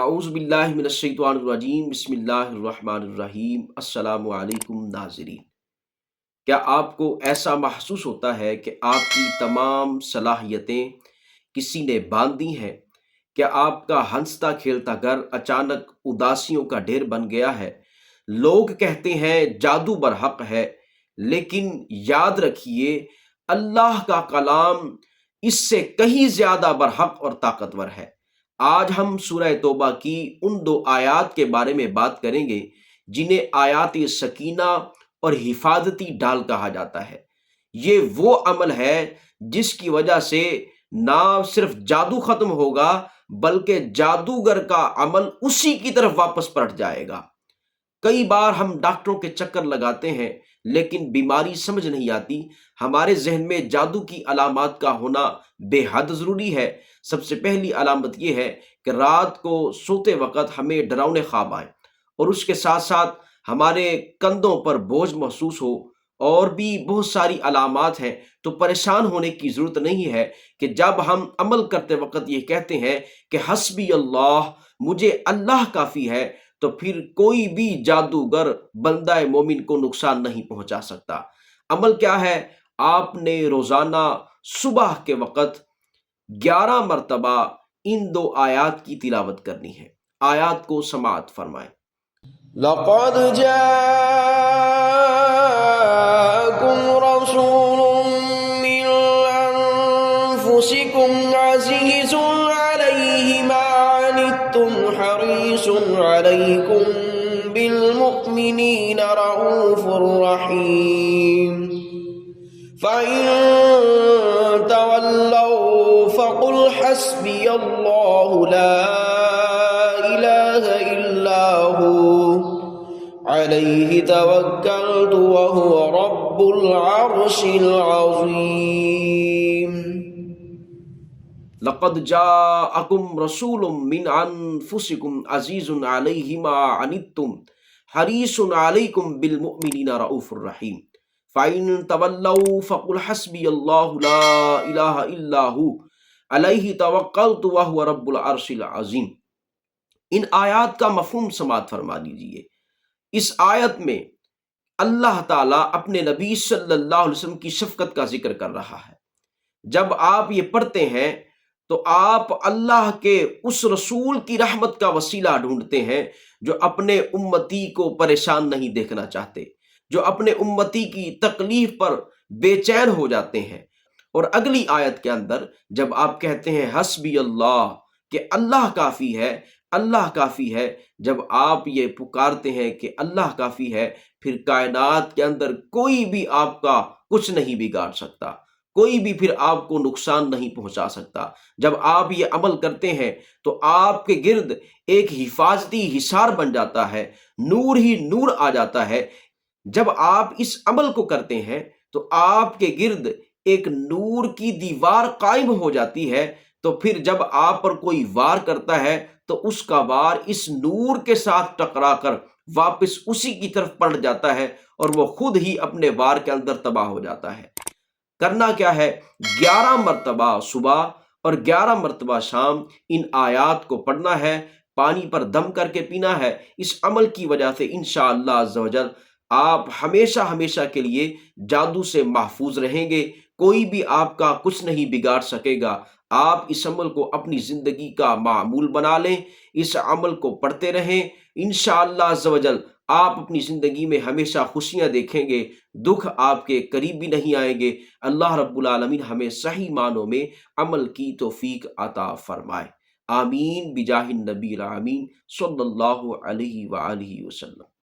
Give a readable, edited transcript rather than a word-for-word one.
اعوذ باللہ من الشیطان الرجیم، بسم اللہ الرحمن الرحیم۔ السلام علیکم ناظرین، کیا آپ کو ایسا محسوس ہوتا ہے کہ آپ کی تمام صلاحیتیں کسی نے باندھ دی ہیں؟ کیا آپ کا ہنستا کھیلتا گھر اچانک اداسیوں کا ڈھیر بن گیا ہے؟ لوگ کہتے ہیں جادو برحق ہے، لیکن یاد رکھیے اللہ کا کلام اس سے کہیں زیادہ برحق اور طاقتور ہے۔ آج ہم سورہ توبہ کی ان 2 آیات کے بارے میں بات کریں گے جنہیں آیات سکینہ اور حفاظتی ڈال کہا جاتا ہے۔ یہ وہ عمل ہے جس کی وجہ سے نہ صرف جادو ختم ہوگا بلکہ جادوگر کا عمل اسی کی طرف واپس پلٹ جائے گا۔ کئی بار ہم ڈاکٹروں کے چکر لگاتے ہیں لیکن بیماری سمجھ نہیں آتی۔ ہمارے ذہن میں جادو کی علامات کا ہونا بے حد ضروری ہے۔ سب سے پہلی علامت یہ ہے کہ رات کو سوتے وقت ہمیں ڈراؤنے خواب آئیں اور اس کے ساتھ ساتھ ہمارے کندھوں پر بوجھ محسوس ہو۔ اور بھی بہت ساری علامات ہیں، تو پریشان ہونے کی ضرورت نہیں ہے کہ جب ہم عمل کرتے وقت یہ کہتے ہیں کہ حسبی اللہ، مجھے اللہ کافی ہے، تو پھر کوئی بھی جادوگر بندہ مومن کو نقصان نہیں پہنچا سکتا۔ عمل کیا ہے؟ آپ نے روزانہ صبح کے وقت 11 مرتبہ ان 2 آیات کی تلاوت کرنی ہے۔ آیات کو سماعت فرمائیں۔ لقد جاءكم رسول من أنفسكم عزيز عليه ما عنتم حريص عليكم بالمؤمنين رؤوف رحيم فإن تولوا فقل حسبي الله لا إله إلا هو عليه توكلت وهو رب العرش العظيم۔ لقد جاءكم رسول من انفسكم عزيز عليه ما عنتم حريص عليكم بالمؤمنين رؤوف رحيم فإن تولوا فقل حسبي الله لا إله إلا هو عليه توكلت وهو رب العرش العظيم۔ ان آیات کا مفہوم سماعت فرما لیجئے۔ اس آیت میں اللہ تعالیٰ اپنے نبی صلی اللہ علیہ وسلم کی شفقت کا ذکر کر رہا ہے۔ جب آپ یہ پڑھتے ہیں تو آپ اللہ کے اس رسول کی رحمت کا وسیلہ ڈھونڈتے ہیں جو اپنے امتی کو پریشان نہیں دیکھنا چاہتے، جو اپنے امتی کی تکلیف پر بے چین ہو جاتے ہیں۔ اور اگلی آیت کے اندر جب آپ کہتے ہیں حسبی اللہ، کہ اللہ کافی ہے، اللہ کافی ہے، جب آپ یہ پکارتے ہیں کہ اللہ کافی ہے، پھر کائنات کے اندر کوئی بھی آپ کا کچھ نہیں بگاڑ سکتا، کوئی بھی پھر آپ کو نقصان نہیں پہنچا سکتا۔ جب آپ یہ عمل کرتے ہیں تو آپ کے گرد ایک حفاظتی حصار بن جاتا ہے، نور ہی نور آ جاتا ہے۔ جب آپ اس عمل کو کرتے ہیں تو آپ کے گرد ایک نور کی دیوار قائم ہو جاتی ہے، تو پھر جب آپ پر کوئی وار کرتا ہے تو اس کا وار اس نور کے ساتھ ٹکرا کر واپس اسی کی طرف پلٹ جاتا ہے اور وہ خود ہی اپنے وار کے اندر تباہ ہو جاتا ہے۔ کرنا کیا ہے؟ 11 مرتبہ صبح اور 11 مرتبہ شام ان آیات کو پڑھنا ہے، پانی پر دم کر کے پینا ہے۔ اس عمل کی وجہ سے انشاءاللہ عز و جل آپ ہمیشہ ہمیشہ کے لیے جادو سے محفوظ رہیں گے، کوئی بھی آپ کا کچھ نہیں بگاڑ سکے گا۔ آپ اس عمل کو اپنی زندگی کا معمول بنا لیں، اس عمل کو پڑھتے رہیں، انشاءاللہ عز و جل آپ اپنی زندگی میں ہمیشہ خوشیاں دیکھیں گے، دکھ آپ کے قریب بھی نہیں آئیں گے۔ اللہ رب العالمین ہمیں صحیح معنوں میں عمل کی توفیق عطا فرمائے، آمین بجاہ النبی الامین صلی اللہ علیہ وآلہ وسلم۔